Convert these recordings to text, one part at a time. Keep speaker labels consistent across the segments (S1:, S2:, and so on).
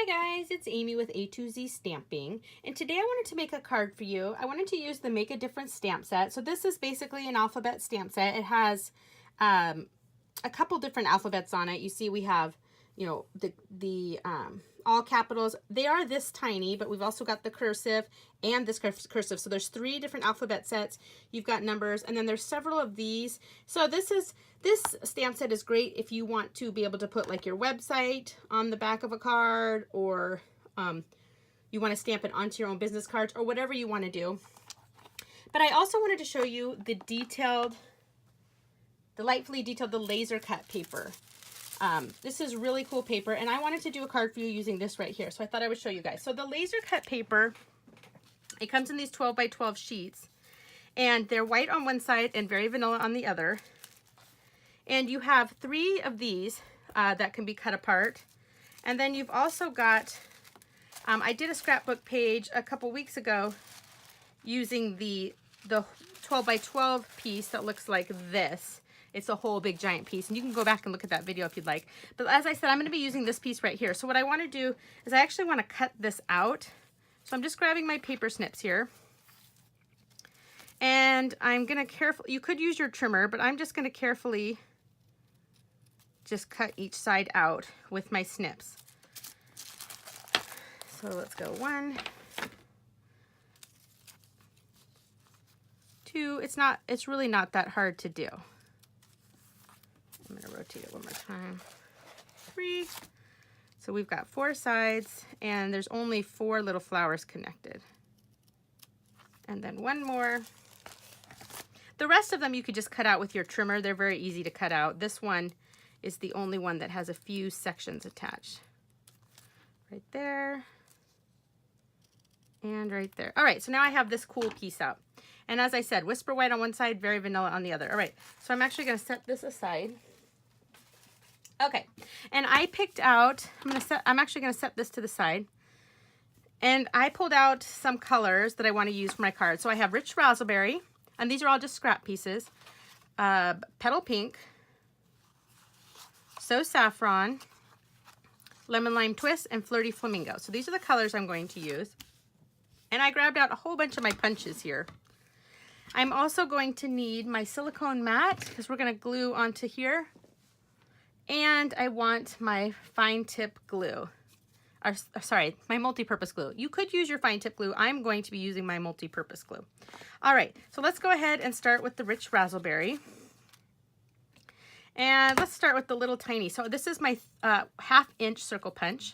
S1: Hi guys, it's Amy with A to Z Stamping, and today I wanted to make a card for you. I wanted to use the Make a Difference stamp set. So this is basically an alphabet stamp set. It has a couple different alphabets on it. You see we have, you know, the all capitals. They are this tiny, but we've also got the cursive and this cursive. So there's 3 different alphabet sets. You've got numbers, and then there's several of these. So this stamp set is great if you want to be able to put like your website on the back of a card, or you want to stamp it onto your own business cards, or whatever you want to do. But I also wanted to show you the delightfully detailed, the laser cut paper. This is really cool paper, and I wanted to do a card for you using this right here, so I thought I would show you guys. So the laser cut paper, it comes in these 12 by 12 sheets, and they're white on one side and very vanilla on the other. And you have 3 of these that can be cut apart. And then you've also got, I did a scrapbook page a couple weeks ago using the 12 by 12 piece that looks like this. It's a whole big giant piece, and you can go back and look at that video if you'd like. But as I said, I'm going to be using this piece right here. So what I want to do is I actually want to cut this out. So I'm just grabbing my paper snips here. And I'm going to you could use your trimmer, but I'm just going to carefully just cut each side out with my snips. So let's go 1, 2. It's really not that hard to do. I'm going to rotate it one more time. 3. So we've got 4 sides, and there's only 4 little flowers connected. And then 1 more. The rest of them you could just cut out with your trimmer. They're very easy to cut out. This one is the only one that has a few sections attached. Right there. And right there. All right, so now I have this cool piece out. And as I said, whisper white on one side, very vanilla on the other. All right, so I'm actually going to set this aside. Okay, and I picked out, I'm actually going to set this to the side. And I pulled out some colors that I want to use for my card. So I have Rich Razzleberry, and these are all just scrap pieces. Petal Pink, So Saffron, Lemon Lime Twist, and Flirty Flamingo. So these are the colors I'm going to use. And I grabbed out a whole bunch of my punches here. I'm also going to need my silicone mat, because we're going to glue onto here. And I want my fine tip glue. Sorry, my multi-purpose glue. You could use your fine tip glue. I'm going to be using my multi-purpose glue. All right, so let's go ahead and start with the Rich Razzleberry. And let's start with the little tiny. So this is my 1/2 inch circle punch.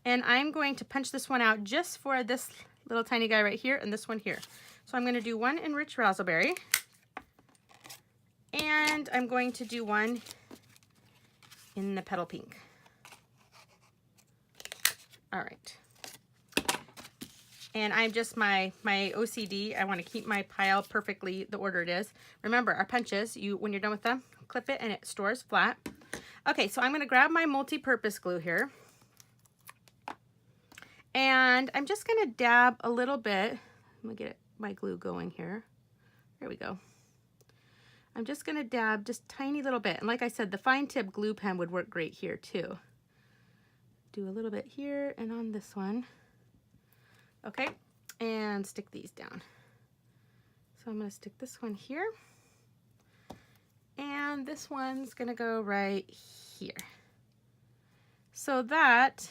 S1: And I'm going to punch this one out just for this little tiny guy right here and this one here. So I'm going to do 1 in Rich Razzleberry. And I'm going to do 1 in the Petal Pink. All right. And I'm just my OCD. I want to keep my pile perfectly the order it is. Remember, our punches, when you're done with them, clip it and it stores flat. Okay, so I'm going to grab my multi-purpose glue here. And I'm just going to dab a little bit. Let me get my glue going here. There we go. I'm just going to dab just tiny little bit. And like I said, the fine tip glue pen would work great here too. Do a little bit here and on this one. Okay, and stick these down. So I'm going to stick this one here. And this one's going to go right here. So that,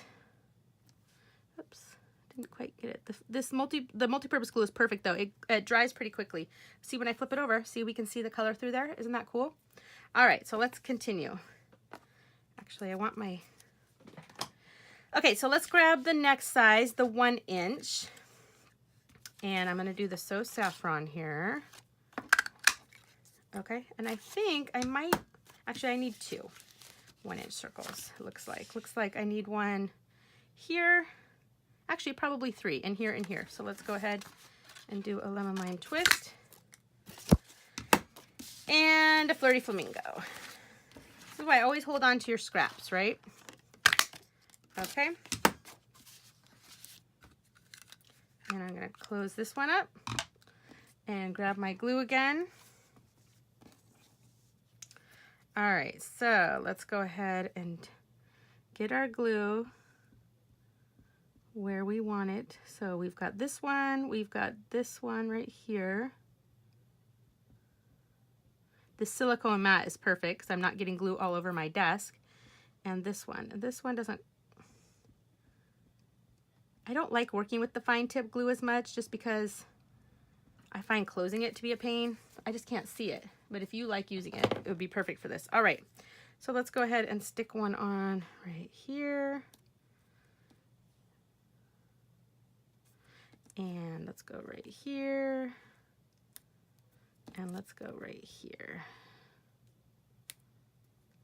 S1: oops, didn't quite get it. The multi-purpose glue is perfect though. It dries pretty quickly. See, when I flip it over, see, we can see the color through there. Isn't that cool? All right, so let's continue. Actually, I want my, okay, so let's grab the next size, the 1 inch. And I'm going to do the So Saffron here. Okay, and I think I might, actually I need 2 1 inch circles, it looks like. Looks like I need 1 here. Actually, probably 3 in here and here. So let's go ahead and do a Lemon Lime Twist. And a Flirty Flamingo. This is why I always hold on to your scraps, right? Okay. And I'm going to close this one up and grab my glue again. All right, so let's go ahead and get our glue where we want it. So we've got this one right here. The silicone mat is perfect because I'm not getting glue all over my desk. And this one doesn't, I don't like working with the fine tip glue as much just because I find closing it to be a pain. I just can't see it. But if you like using it, it would be perfect for this. All right, so let's go ahead and stick one on right here. And let's go right here. And let's go right here.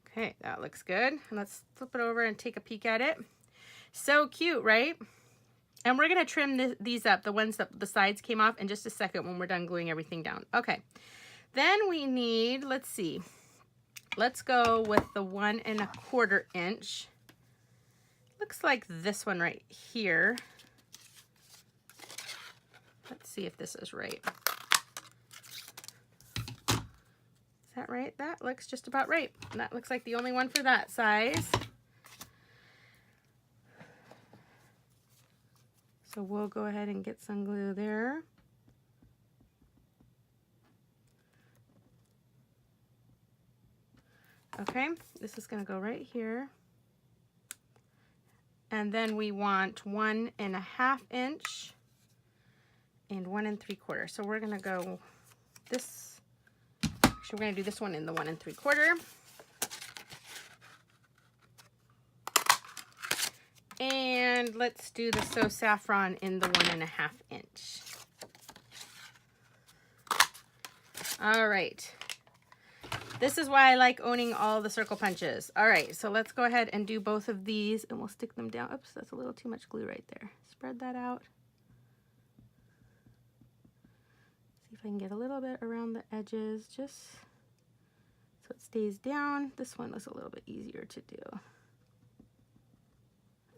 S1: Okay, that looks good. And let's flip it over and take a peek at it. So cute, right? And we're gonna trim these up, the ones that the sides came off, in just a second when we're done gluing everything down. Okay, then we need, let's see. Let's go with the 1 1/4 inch. Looks like this one right here. Let's see if this is right. Is that right? That looks just about right. And that looks like the only one for that size. So we'll go ahead and get some glue there. Okay, this is going to go right here. And then we want 1 1/2 inch and 1 3/4. So we're going to go this. Actually, we're going to do this one in the 1 3/4. And let's do the So Saffron in the 1 1/2 inch. All right. This is why I like owning all the circle punches. All right, so let's go ahead and do both of these and we'll stick them down. Oops, that's a little too much glue right there. Spread that out. See if I can get a little bit around the edges, just so it stays down. This one was a little bit easier to do.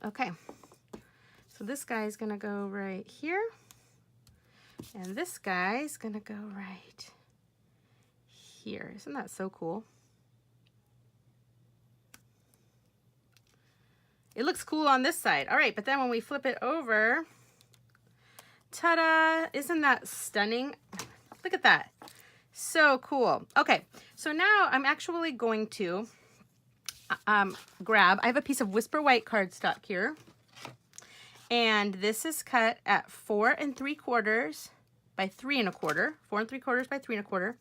S1: Okay, so this guy's gonna go right here. And this guy's gonna go right here. Isn't that so cool? It looks cool on this side. All right, but then when we flip it over, ta-da, isn't that stunning? Look at that. So cool. Okay, so now I'm actually going to grab, I have a piece of Whisper White cardstock here. And this is cut at 4 3/4 by 3 1/4. 4 3/4 by 3 1/4.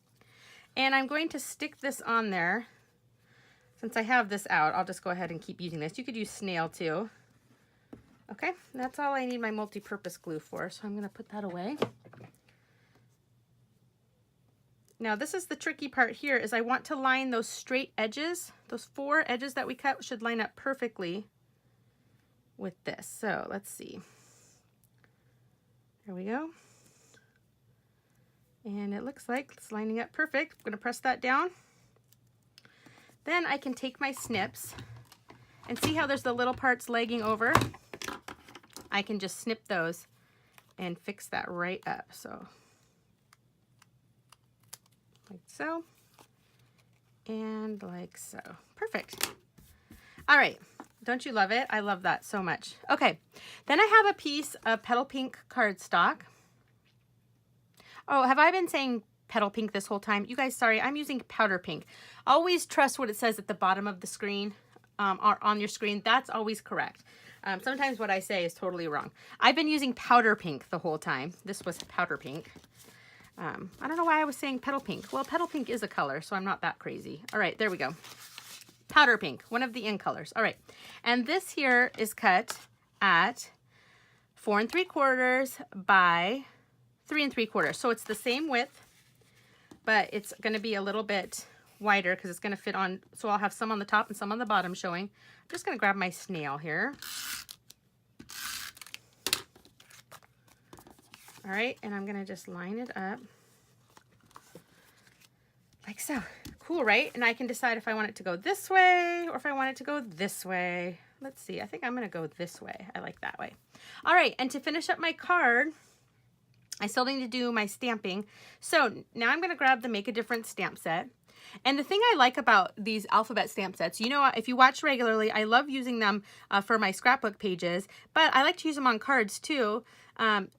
S1: And I'm going to stick this on there. Since I have this out, I'll just go ahead and keep using this. You could use SNAIL too. Okay, that's all I need my multi-purpose glue for, so I'm going to put that away. Now this is the tricky part here, is I want to line those straight edges. Those 4 edges that we cut should line up perfectly with this. So let's see. There we go. And it looks like it's lining up perfect. I'm going to press that down. Then I can take my snips and see how there's the little parts lagging over. I can just snip those and fix that right up. So, like so, and like so. Perfect. All right. Don't you love it? I love that so much. Okay. Then I have a piece of Petal Pink cardstock. Oh, have I been saying Petal Pink this whole time? You guys, sorry, I'm using Powder Pink. Always trust what it says at the bottom of the screen, or on your screen. That's always correct. Sometimes what I say is totally wrong. I've been using Powder Pink the whole time. This was Powder Pink. I don't know why I was saying Petal Pink. Well, Petal Pink is a color, so I'm not that crazy. All right, there we go. Powder Pink, one of the in colors. All right, and this here is cut at 4 3/4 by 3 3/4. So it's the same width, but it's going to be a little bit wider because it's going to fit on. So I'll have some on the top and some on the bottom showing. I'm just going to grab my SNAIL here. All right, and I'm going to just line it up like so. Cool, right? And I can decide if I want it to go this way or if I want it to go this way. Let's see. I think I'm going to go this way. I like that way. All right, and to finish up my card, I still need to do my stamping. So now I'm going to grab the Make a Difference stamp set. And the thing I like about these alphabet stamp sets, you know, if you watch regularly, I love using them for my scrapbook pages, but I like to use them on cards too,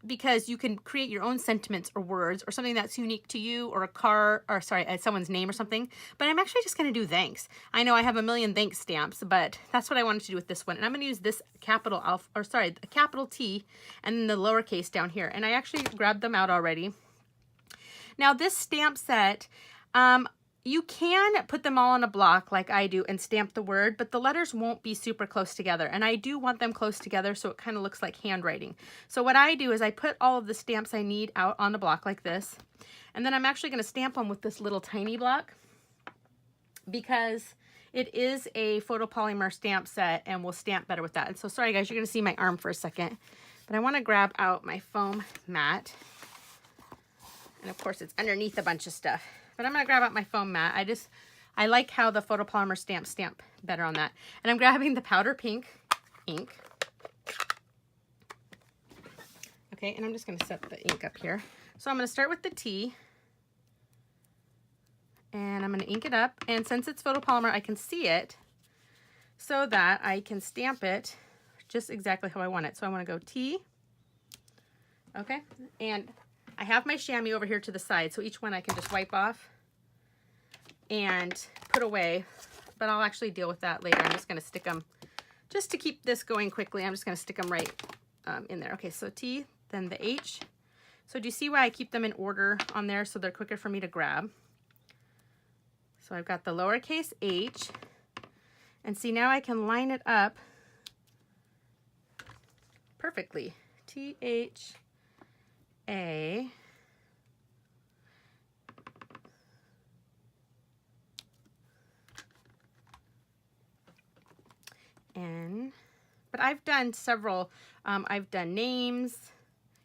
S1: because you can create your own sentiments or words or something that's unique to you, or a car, or sorry, someone's name or something. But I'm actually just going to do thanks. I know I have a million thanks stamps, but that's what I wanted to do with this one. And I'm going to use this capital a capital T and then the lowercase down here. And I actually grabbed them out already. Now this stamp set, you can put them all on a block like I do and stamp the word, but the letters won't be super close together. And I do want them close together so it kind of looks like handwriting. So what I do is I put all of the stamps I need out on the block like this. And then I'm actually going to stamp them with this little tiny block because it is a photopolymer stamp set and will stamp better with that. And so sorry guys, you're going to see my arm for a second, but I want to grab out my foam mat. And of course it's underneath a bunch of stuff. But I'm going to grab out my foam mat. I like how the photopolymer stamp better on that. And I'm grabbing the powder pink ink. Okay, and I'm just going to set the ink up here. So I'm going to start with the T. And I'm going to ink it up. And since it's photopolymer, I can see it so that I can stamp it just exactly how I want it. So I want to go T. Okay, and I have my chamois over here to the side, so each one I can just wipe off and put away, but I'll actually deal with that later. I'm just going to stick them, just to keep this going quickly, I'm just going to stick them right in there. Okay, so T, then the H. So do you see why I keep them in order on there so they're quicker for me to grab? So I've got the lowercase h, and see now I can line it up perfectly. T-H. A N, but I've done several. I've done names.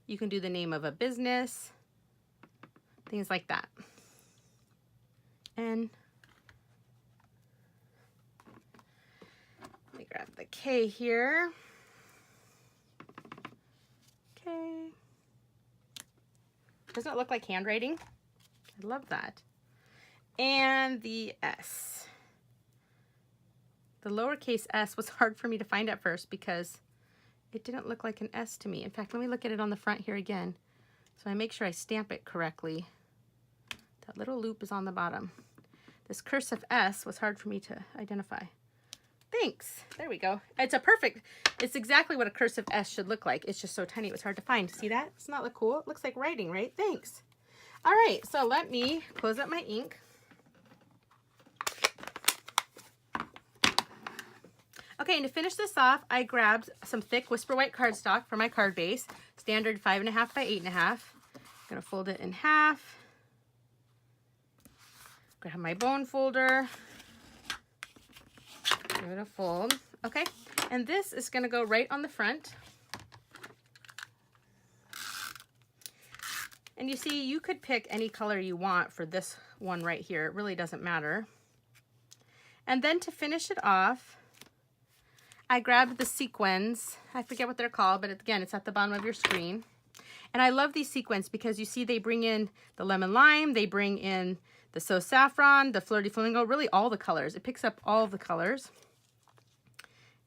S1: You can do the name of a business, things like that. And let me grab the K here. K. Doesn't it look like handwriting? I love that. And the S. The lowercase s was hard for me to find at first because it didn't look like an S to me. In fact, let me look at it on the front here again so I make sure I stamp it correctly. That little loop is on the bottom. This cursive S was hard for me to identify. Thanks. There we go. It's exactly what a cursive S should look like. It's just so tiny it was hard to find. See that? Doesn't that look cool? It looks like writing, right? Thanks. All right, so let me close up my ink. Okay, and to finish this off, I grabbed some thick Whisper White cardstock for my card base. Standard 5.5 by 8.5. I'm going to fold it in half. Grab my bone folder. Give it a fold. Okay, and this is going to go right on the front. And you see, you could pick any color you want for this one right here. It really doesn't matter. And then to finish it off, I grabbed the sequins. I forget what they're called, but again, it's at the bottom of your screen. And I love these sequins because you see they bring in the lemon lime, they bring in the So Saffron, the Flirty Flamingo, really all the colors. It picks up all of the colors.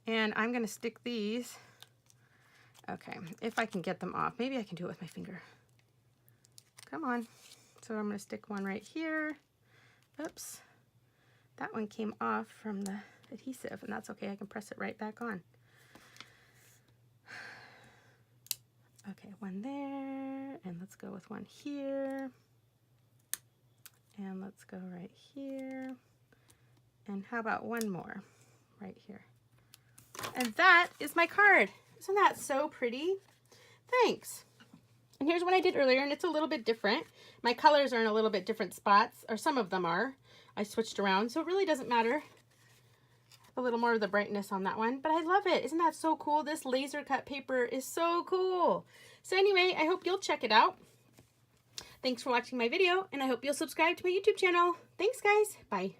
S1: And I'm going to stick these. Okay, if I can get them off. Maybe I can do it with my finger. Come on. So I'm going to stick one right here. Oops. That one came off from the adhesive, and that's okay. I can press it right back on. Okay, one there. And let's go with one here. And let's go right here. And how about one more right here? And that is my card. Isn't that so pretty? Thanks. And here's what I did earlier, and it's a little bit different. My colors are in a little bit different spots, or some of them are. I switched around, so it really doesn't matter. A little more of the brightness on that one, but I love it. Isn't that so cool? This laser cut paper is so cool. So anyway, I hope you'll check it out. Thanks for watching my video, and I hope you'll subscribe to my YouTube channel. Thanks, guys. Bye.